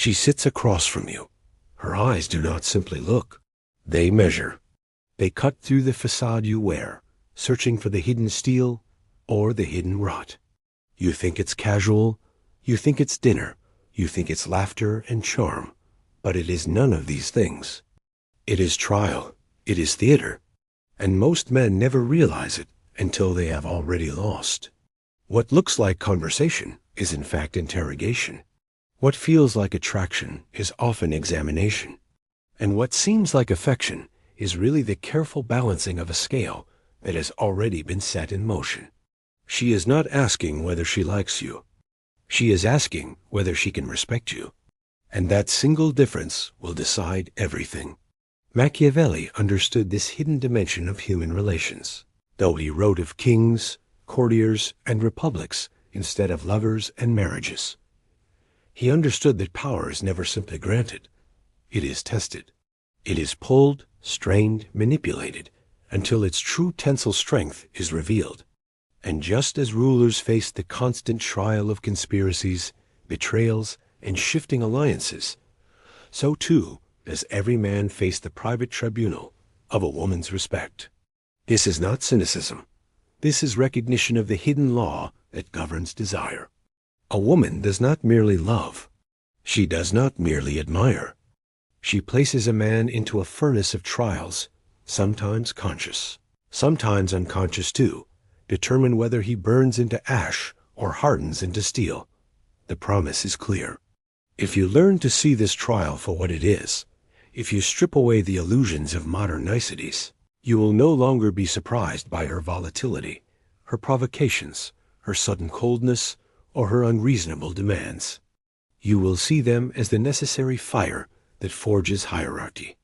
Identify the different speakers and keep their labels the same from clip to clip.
Speaker 1: She sits across from you. Her eyes do not simply look. They measure. They cut through the facade you wear, searching for the hidden steel or the hidden rot. You think it's casual. You think it's dinner. You think it's laughter and charm. But it is none of these things. It is trial. It is theater. And most men never realize it until they have already lost. What looks like conversation is in fact interrogation. What feels like attraction is often examination. And what seems like affection is really the careful balancing of a scale that has already been set in motion. She is not asking whether she likes you. She is asking whether she can respect you. And that single difference will decide everything. Machiavelli understood this hidden dimension of human relations, though he wrote of kings, courtiers, and republics instead of lovers and marriages. He understood that power is never simply granted. It is tested. It is pulled, strained, manipulated, until its true tensile strength is revealed. And just as rulers face the constant trial of conspiracies, betrayals, and shifting alliances, so too does every man face the private tribunal of a woman's respect. This is not cynicism. This is recognition of the hidden law that governs desire. A woman does not merely love. She does not merely admire. She places a man into a furnace of trials, sometimes conscious, sometimes unconscious too, determine whether he burns into ash or hardens into steel. The promise is clear. If you learn to see this trial for what it is, if you strip away the illusions of modern niceties, you will no longer be surprised by her volatility, her provocations, her sudden coldness, or her unreasonable demands. You will see them as the necessary fire that forges hierarchy.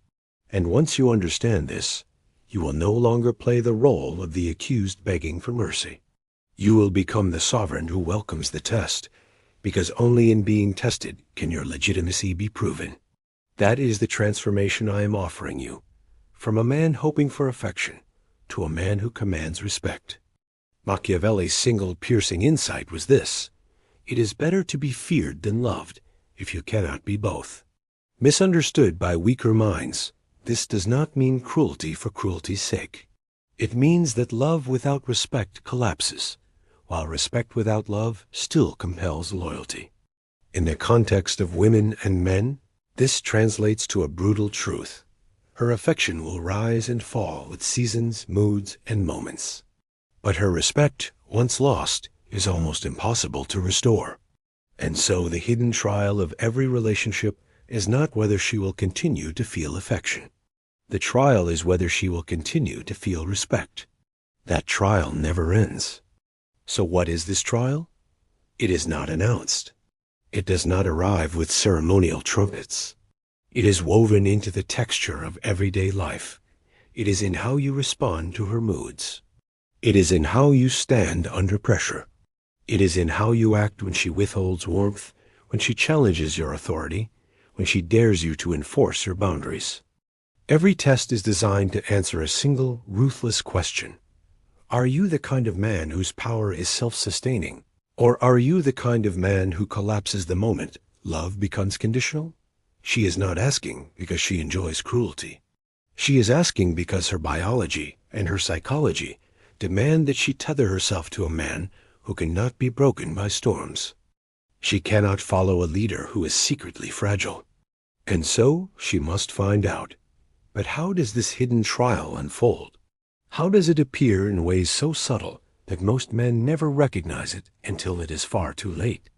Speaker 1: And once you understand this, you will no longer play the role of the accused begging for mercy. You will become the sovereign who welcomes the test, because only in being tested can your legitimacy be proven. That is the transformation I am offering you, from a man hoping for affection to a man who commands respect. Machiavelli's single piercing insight was this: it is better to be feared than loved, if you cannot be both. Misunderstood by weaker minds, this does not mean cruelty for cruelty's sake. It means that love without respect collapses, while respect without love still compels loyalty. In the context of women and men, this translates to a brutal truth. Her affection will rise and fall with seasons, moods, and moments. But her respect, once lost, is almost impossible to restore. And so the hidden trial of every relationship is not whether she will continue to feel affection. The trial is whether she will continue to feel respect. That trial never ends. So what is this trial? It is not announced. It does not arrive with ceremonial trumpets. It is woven into the texture of everyday life. It is in how you respond to her moods. It is in how you stand under pressure. It is in how you act when she withholds warmth, when she challenges your authority, when she dares you to enforce your boundaries. Every test is designed to answer a single, ruthless question. Are you the kind of man whose power is self-sustaining? Or are you the kind of man who collapses the moment love becomes conditional? She is not asking because she enjoys cruelty. She is asking because her biology and her psychology demand that she tether herself to a man who cannot be broken by storms. She cannot follow a leader who is secretly fragile. And so she must find out. But how does this hidden trial unfold? How does it appear in ways so subtle that most men never recognize it until it is far too late?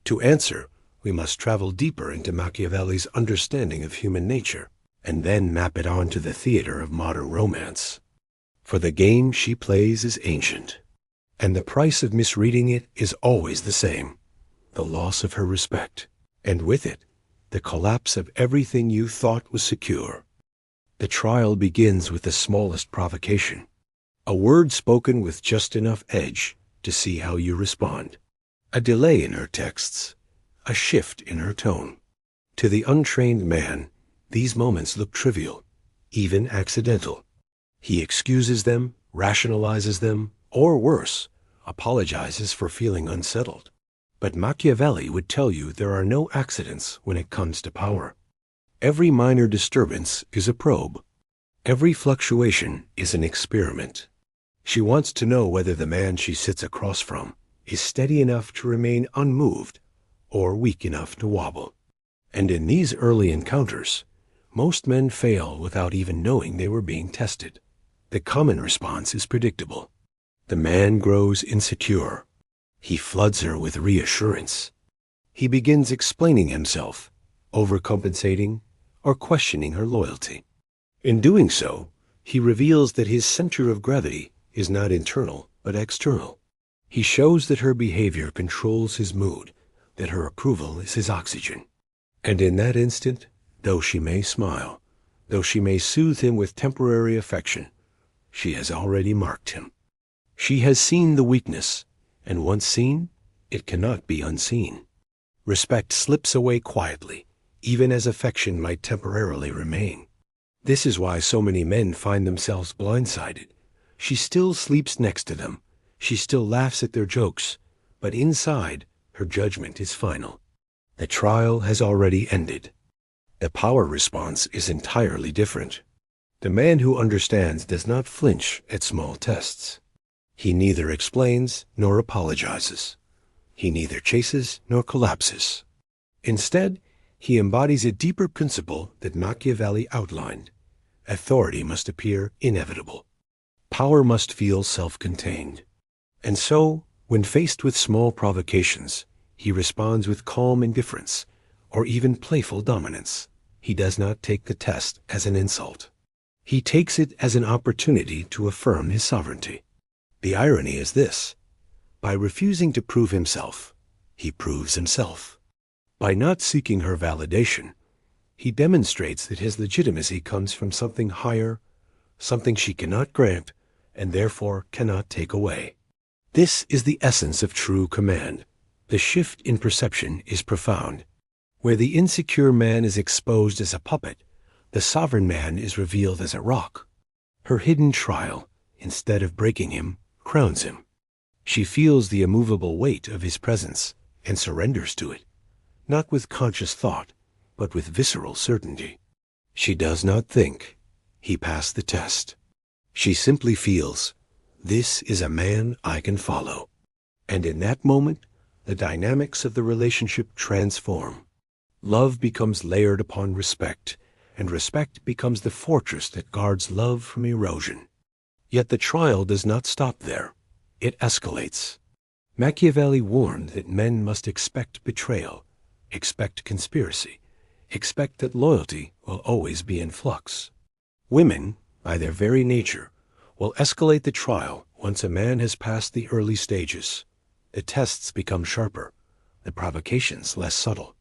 Speaker 1: To answer, we must travel deeper into Machiavelli's understanding of human nature, and then map it onto the theater of modern romance. For the game she plays is ancient, and the price of misreading it is always the same: the loss of her respect, and with it, the collapse of everything you thought was secure. The trial begins with the smallest provocation, a word spoken with just enough edge to see how you respond, a delay in her texts, a shift in her tone. To the untrained man, these moments look trivial, even accidental. He excuses them, rationalizes them, or worse, apologizes for feeling unsettled. But Machiavelli would tell you there are no accidents when it comes to power. Every minor disturbance is a probe. Every fluctuation is an experiment. She wants to know whether the man she sits across from is steady enough to remain unmoved or weak enough to wobble. And in these early encounters, most men fail without even knowing they were being tested. The common response is predictable. The man grows insecure. He floods her with reassurance. He begins explaining himself, overcompensating, or questioning her loyalty. In doing so, he reveals that his center of gravity is not internal, but external. He shows that her behavior controls his mood, that her approval is his oxygen. And in that instant, though she may smile, though she may soothe him with temporary affection, she has already marked him. She has seen the weakness, and once seen, it cannot be unseen. Respect slips away quietly, even as affection might temporarily remain. This is why so many men find themselves blindsided. She still sleeps next to them. She still laughs at their jokes, but inside, her judgment is final. The trial has already ended. The power response is entirely different. The man who understands does not flinch at small tests. He neither explains nor apologizes. He neither chases nor collapses. Instead, he embodies a deeper principle that Machiavelli outlined. Authority must appear inevitable. Power must feel self-contained. And so, when faced with small provocations, he responds with calm indifference, or even playful dominance. He does not take the test as an insult. He takes it as an opportunity to affirm his sovereignty. The irony is this: by refusing to prove himself, he proves himself. By not seeking her validation, he demonstrates that his legitimacy comes from something higher, something she cannot grant, and therefore cannot take away. This is the essence of true command. The shift in perception is profound. Where the insecure man is exposed as a puppet, the sovereign man is revealed as a rock. Her hidden trial, instead of breaking him, crowns him. She feels the immovable weight of his presence and surrenders to it, not with conscious thought, but with visceral certainty. She does not think, "He passed the test." She simply feels, "This is a man I can follow." And in that moment, the dynamics of the relationship transform. Love becomes layered upon respect, and respect becomes the fortress that guards love from erosion. Yet the trial does not stop there. It escalates. Machiavelli warned that men must expect betrayal, expect conspiracy, expect that loyalty will always be in flux. Women, by their very nature, will escalate the trial once a man has passed the early stages. The tests become sharper, the provocations less subtle.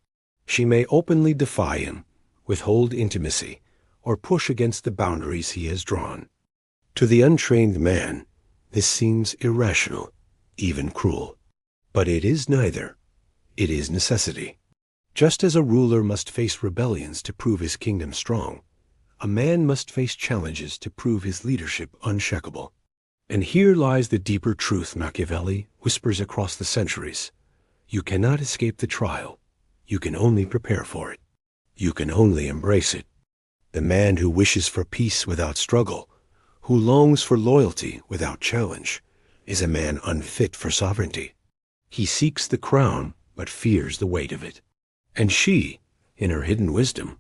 Speaker 1: She may openly defy him, withhold intimacy, or push against the boundaries he has drawn. To the untrained man, this seems irrational, even cruel. But it is neither. It is necessity. Just as a ruler must face rebellions to prove his kingdom strong, a man must face challenges to prove his leadership unshakable. And here lies the deeper truth Machiavelli whispers across the centuries. You cannot escape the trial. You can only prepare for it. You can only embrace it. The man who wishes for peace without struggle, who longs for loyalty without challenge, is a man unfit for sovereignty. He seeks the crown, but fears the weight of it. And she, in her hidden wisdom,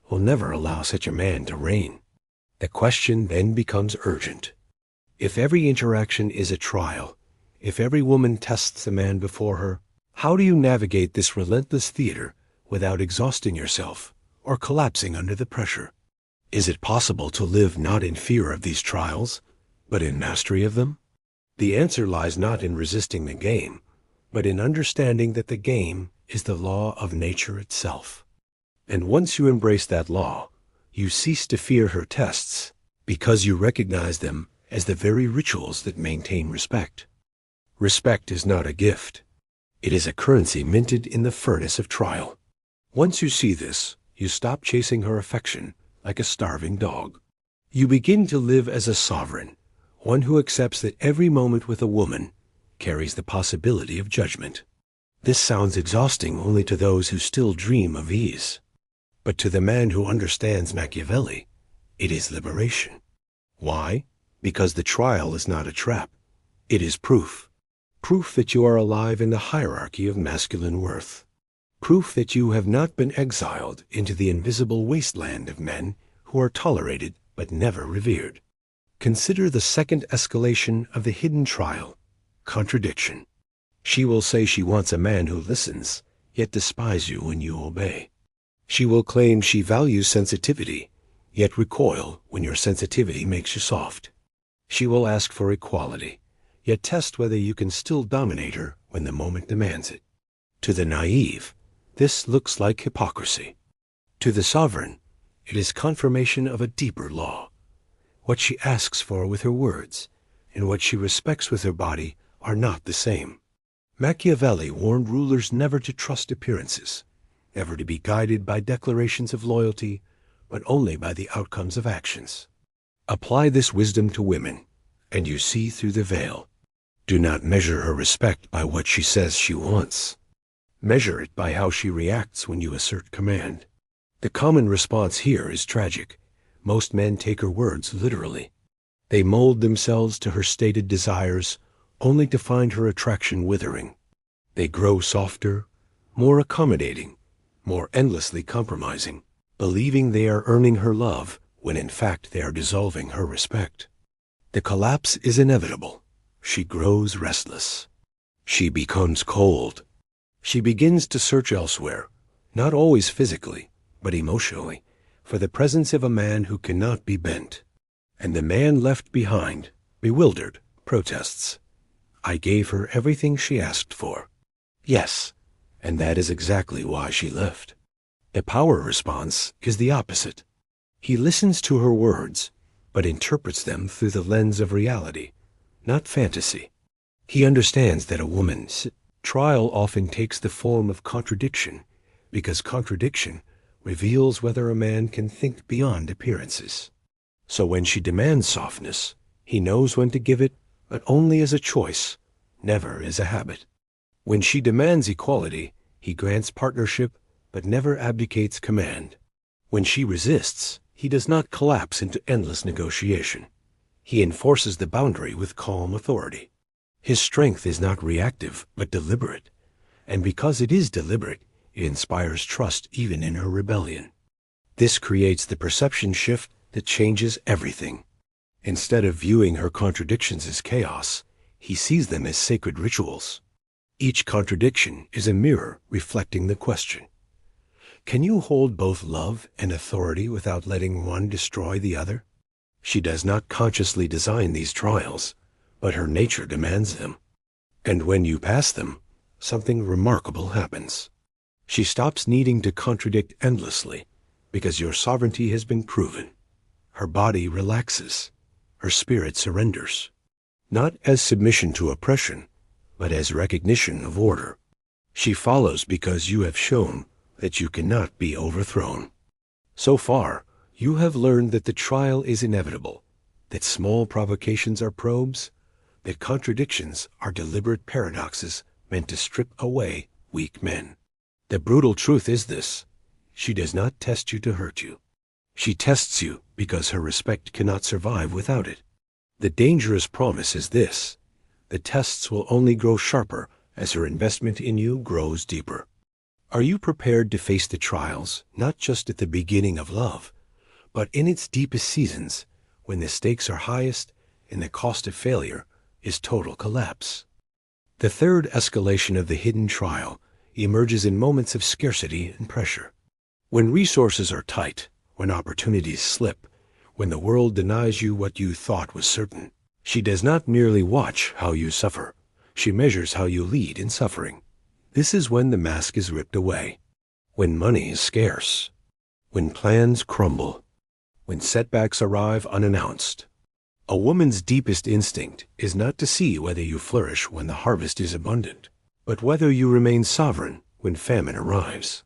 Speaker 1: will never allow such a man to reign. The question then becomes urgent. If every interaction is a trial, if every woman tests a man before her, how do you navigate this relentless theater without exhausting yourself or collapsing under the pressure? Is it possible to live not in fear of these trials, but in mastery of them? The answer lies not in resisting the game, but in understanding that the game is the law of nature itself. And once you embrace that law, you cease to fear her tests because you recognize them as the very rituals that maintain respect. Respect is not a gift. It is a currency minted in the furnace of trial. Once you see this, you stop chasing her affection like a starving dog. You begin to live as a sovereign, one who accepts that every moment with a woman carries the possibility of judgment. This sounds exhausting only to those who still dream of ease. But to the man who understands Machiavelli, it is liberation. Why? Because the trial is not a trap. It is proof. Proof that you are alive in the hierarchy of masculine worth. Proof that you have not been exiled into the invisible wasteland of men who are tolerated but never revered. Consider the second escalation of the hidden trial, contradiction. She will say she wants a man who listens, yet despise you when you obey. She will claim she values sensitivity, yet recoil when your sensitivity makes you soft. She will ask for equality, yet test whether you can still dominate her when the moment demands it. To the naive, this looks like hypocrisy. To the sovereign, it is confirmation of a deeper law. What she asks for with her words and what she respects with her body are not the same. Machiavelli warned rulers never to trust appearances, never to be guided by declarations of loyalty, but only by the outcomes of actions. Apply this wisdom to women, and you see through the veil. Do not measure her respect by what she says she wants. Measure it by how she reacts when you assert command. The common response here is tragic. Most men take her words literally. They mold themselves to her stated desires, only to find her attraction withering. They grow softer, more accommodating, more endlessly compromising, believing they are earning her love when in fact they are dissolving her respect. The collapse is inevitable. She grows restless. She becomes cold. She begins to search elsewhere, not always physically, but emotionally, for the presence of a man who cannot be bent. And the man left behind, bewildered, protests. I gave her everything she asked for. Yes, and that is exactly why she left. The power response is the opposite. He listens to her words, but interprets them through the lens of reality, not fantasy. He understands that a woman's trial often takes the form of contradiction, because contradiction reveals whether a man can think beyond appearances. So when she demands softness, he knows when to give it, but only as a choice, never as a habit. When she demands equality, he grants partnership, but never abdicates command. When she resists, he does not collapse into endless negotiation. He enforces the boundary with calm authority. His strength is not reactive, but deliberate. And because it is deliberate, it inspires trust even in her rebellion. This creates the perception shift that changes everything. Instead of viewing her contradictions as chaos, he sees them as sacred rituals. Each contradiction is a mirror reflecting the question: can you hold both love and authority without letting one destroy the other? She does not consciously design these trials, but her nature demands them. And when you pass them, something remarkable happens. She stops needing to contradict endlessly, because your sovereignty has been proven. Her body relaxes. Her spirit surrenders, not as submission to oppression, but as recognition of order. She follows because you have shown that you cannot be overthrown. So far, you have learned that the trial is inevitable, that small provocations are probes, that contradictions are deliberate paradoxes meant to strip away weak men. The brutal truth is this: she does not test you to hurt you. She tests you because her respect cannot survive without it. The dangerous promise is this: the tests will only grow sharper as her investment in you grows deeper. Are you prepared to face the trials, not just at the beginning of love, but in its deepest seasons, when the stakes are highest and the cost of failure is total collapse? The third escalation of the hidden trial emerges in moments of scarcity and pressure. When resources are tight, when opportunities slip, when the world denies you what you thought was certain, she does not merely watch how you suffer. She measures how you lead in suffering. This is when the mask is ripped away, when money is scarce, when plans crumble, when setbacks arrive unannounced. A woman's deepest instinct is not to see whether you flourish when the harvest is abundant, but whether you remain sovereign when famine arrives.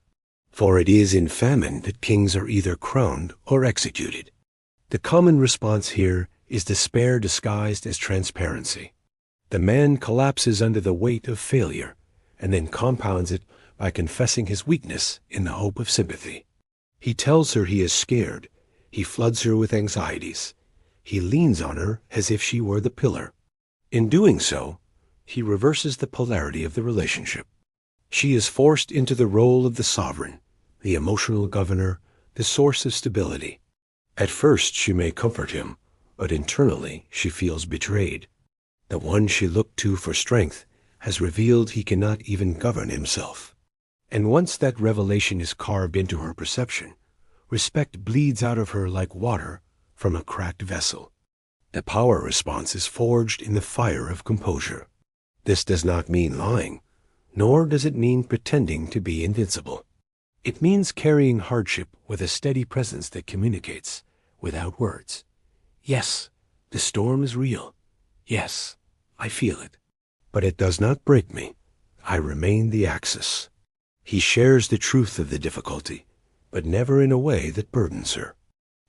Speaker 1: For it is in famine that kings are either crowned or executed. The common response here is despair disguised as transparency. The man collapses under the weight of failure and then compounds it by confessing his weakness in the hope of sympathy. He tells her he is scared. He floods her with anxieties. He leans on her as if she were the pillar. In doing so, he reverses the polarity of the relationship. She is forced into the role of the sovereign, the emotional governor, the source of stability. At first she may comfort him, but internally she feels betrayed. The one she looked to for strength has revealed he cannot even govern himself. And once that revelation is carved into her perception, respect bleeds out of her like water from a cracked vessel. The power response is forged in the fire of composure. This does not mean lying, nor does it mean pretending to be invincible. It means carrying hardship with a steady presence that communicates, without words. Yes, the storm is real. Yes, I feel it. But it does not break me. I remain the axis. He shares the truth of the difficulty, but never in a way that burdens her.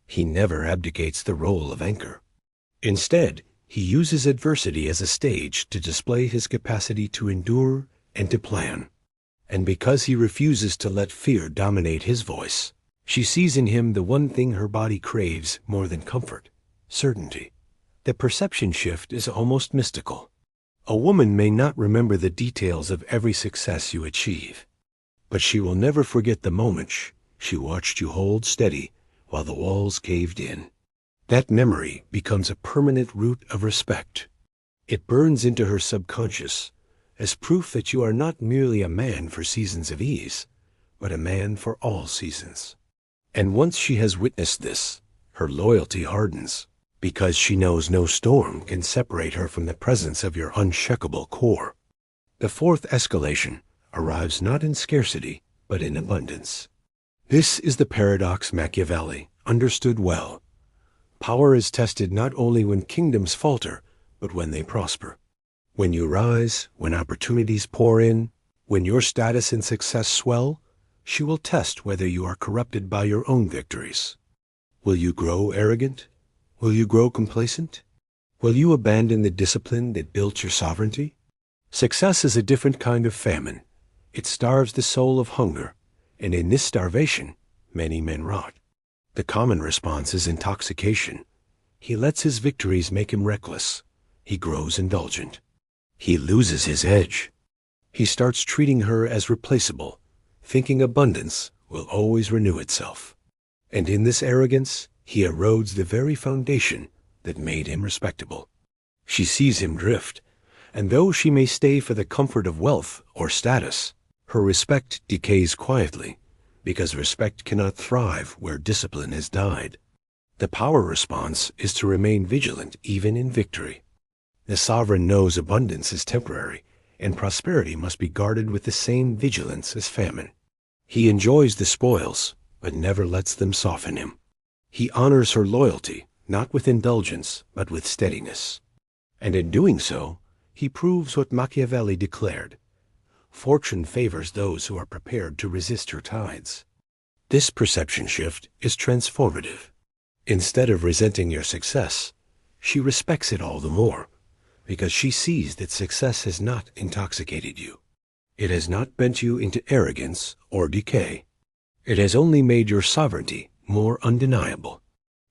Speaker 1: He never abdicates the role of anchor. Instead, he uses adversity as a stage to display his capacity to endure and to plan. And because he refuses to let fear dominate his voice, she sees in him the one thing her body craves more than comfort: certainty. The perception shift is almost mystical. A woman may not remember the details of every success you achieve, but she will never forget the moment she watched you hold steady while the walls caved in. That memory becomes a permanent root of respect. It burns into her subconscious as proof that you are not merely a man for seasons of ease, but a man for all seasons. And once she has witnessed this, her loyalty hardens, because she knows no storm can separate her from the presence of your unshakable core. The fourth escalation arrives not in scarcity, but in abundance. This is the paradox Machiavelli understood well. Power is tested not only when kingdoms falter, but when they prosper. When you rise, when opportunities pour in, when your status and success swell, she will test whether you are corrupted by your own victories. Will you grow arrogant? Will you grow complacent? Will you abandon the discipline that built your sovereignty? Success is a different kind of famine. It starves the soul of hunger, and in this starvation, many men rot. The common response is intoxication. He lets his victories make him reckless. He grows indulgent. He loses his edge. He starts treating her as replaceable, thinking abundance will always renew itself. And in this arrogance, he erodes the very foundation that made him respectable. She sees him drift, and though she may stay for the comfort of wealth or status, her respect decays quietly, because respect cannot thrive where discipline has died. The power response is to remain vigilant even in victory. The sovereign knows abundance is temporary, and prosperity must be guarded with the same vigilance as famine. He enjoys the spoils, but never lets them soften him. He honors her loyalty, not with indulgence, but with steadiness. And in doing so, he proves what Machiavelli declared: fortune favors those who are prepared to resist her tides. This perception shift is transformative. Instead of resenting your success, she respects it all the more, because she sees that success has not intoxicated you. It has not bent you into arrogance or decay. It has only made your sovereignty more undeniable.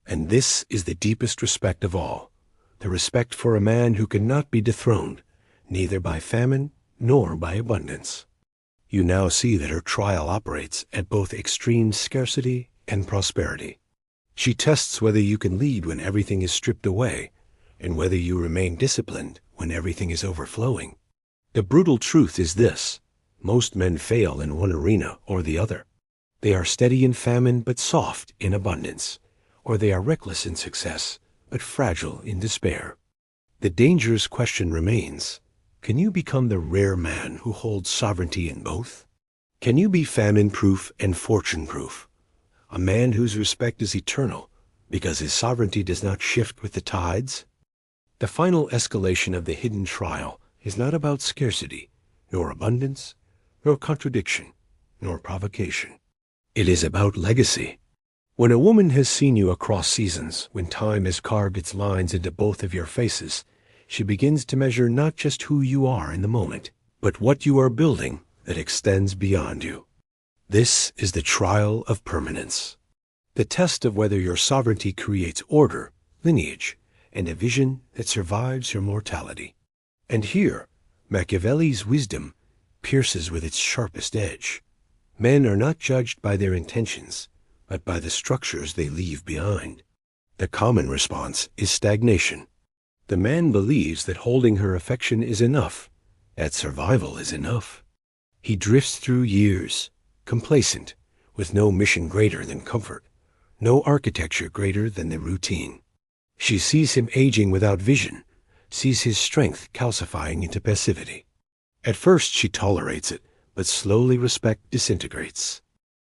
Speaker 1: And this is the deepest respect of all, the respect for a man who cannot be dethroned, neither by famine nor by abundance. You now see that her trial operates at both extreme scarcity and prosperity. She tests whether you can lead when everything is stripped away, and whether you remain disciplined when everything is overflowing. The brutal truth is this: most men fail in one arena or the other. They are steady in famine but soft in abundance, or they are reckless in success but fragile in despair. The dangerous question remains: can you become the rare man who holds sovereignty in both? Can you be famine-proof and fortune-proof? A man whose respect is eternal because his sovereignty does not shift with the tides? The final escalation of the hidden trial is not about scarcity, nor abundance, nor contradiction, nor provocation. It is about legacy. When a woman has seen you across seasons, when time has carved its lines into both of your faces, she begins to measure not just who you are in the moment, but what you are building that extends beyond you. This is the trial of permanence, the test of whether your sovereignty creates order, lineage, and a vision that survives your mortality. And here, Machiavelli's wisdom pierces with its sharpest edge. Men are not judged by their intentions, but by the structures they leave behind. The common response is stagnation. The man believes that holding her affection is enough, that survival is enough. He drifts through years, complacent, with no mission greater than comfort, no architecture greater than the routine. She sees him aging without vision, sees his strength calcifying into passivity. At first she tolerates it, but slowly respect disintegrates.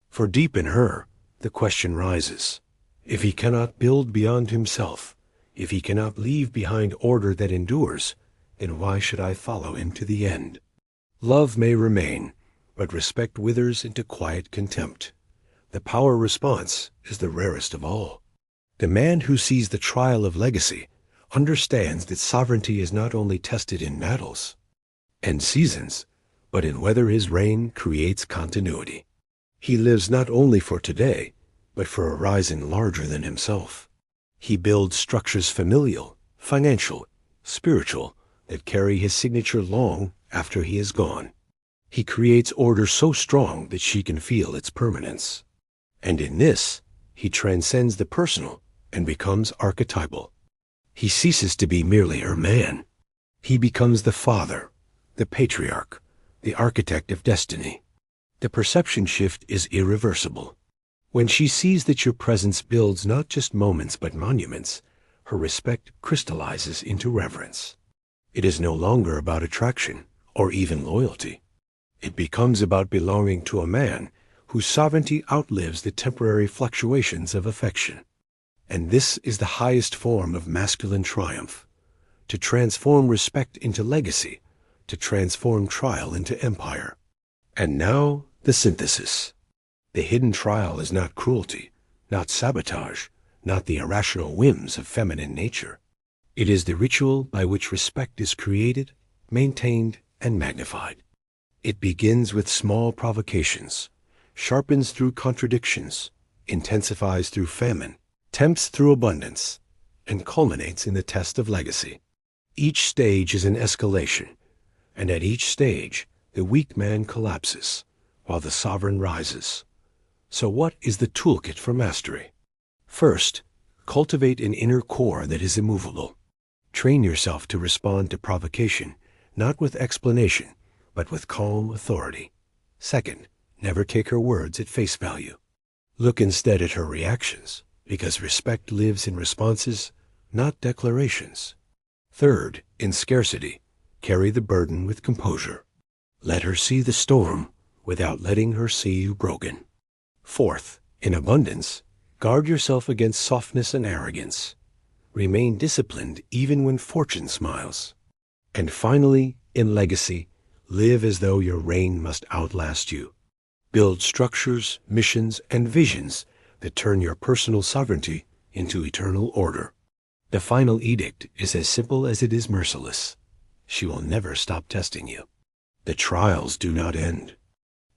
Speaker 1: For deep in her, the question rises. If he cannot build beyond himself, if he cannot leave behind order that endures, then why should I follow him to the end? Love may remain, but respect withers into quiet contempt. The power response is the rarest of all. The man who sees the trial of legacy understands that sovereignty is not only tested in battles and seasons, but in whether his reign creates continuity. He lives not only for today, but for a horizon larger than himself. He builds structures familial, financial, spiritual, that carry his signature long after he is gone. He creates order so strong that she can feel its permanence. And in this, he transcends the personal and becomes archetypal. He ceases to be merely her man. He becomes the father, the patriarch, the architect of destiny. The perception shift is irreversible. When she sees that your presence builds not just moments but monuments, her respect crystallizes into reverence. It is no longer about attraction or even loyalty. It becomes about belonging to a man whose sovereignty outlives the temporary fluctuations of affection. And this is the highest form of masculine triumph, to transform respect into legacy, to transform trial into empire. And now, the synthesis. The hidden trial is not cruelty, not sabotage, not the irrational whims of feminine nature. It is the ritual by which respect is created, maintained, and magnified. It begins with small provocations, sharpens through contradictions, intensifies through famine, tempts through abundance, and culminates in the test of legacy. Each stage is an escalation, and at each stage, the weak man collapses, while the sovereign rises. So what is the toolkit for mastery? First, cultivate an inner core that is immovable. Train yourself to respond to provocation, not with explanation, but with calm authority. Second, never take her words at face value. Look instead at her reactions, because respect lives in responses, not declarations. Third, in scarcity, carry the burden with composure. Let her see the storm without letting her see you broken. Fourth, in abundance, guard yourself against softness and arrogance. Remain disciplined even when fortune smiles. And finally, in legacy, live as though your reign must outlast you. Build structures, missions, and visions that turn your personal sovereignty into eternal order. The final edict is as simple as it is merciless. She will never stop testing you. The trials do not end.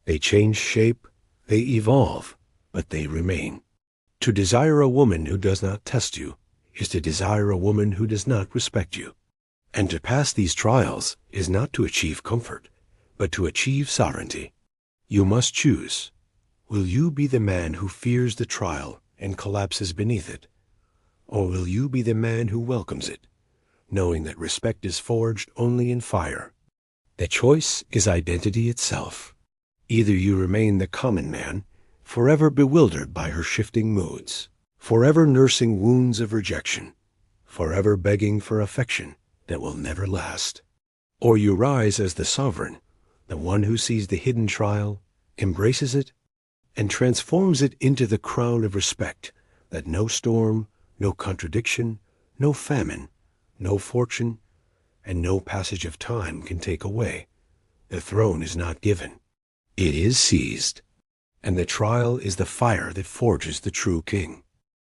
Speaker 1: They change shape, they evolve, but they remain. To desire a woman who does not test you is to desire a woman who does not respect you. And to pass these trials is not to achieve comfort, but to achieve sovereignty. You must choose. Will you be the man who fears the trial and collapses beneath it? Or will you be the man who welcomes it, knowing that respect is forged only in fire? The choice is identity itself. Either you remain the common man, forever bewildered by her shifting moods, forever nursing wounds of rejection, forever begging for affection that will never last. Or you rise as the sovereign, the one who sees the hidden trial, embraces it, and transforms it into the crown of respect that no storm, no contradiction, no famine, no fortune, and no passage of time can take away. The throne is not given. It is seized, and the trial is the fire that forges the true king.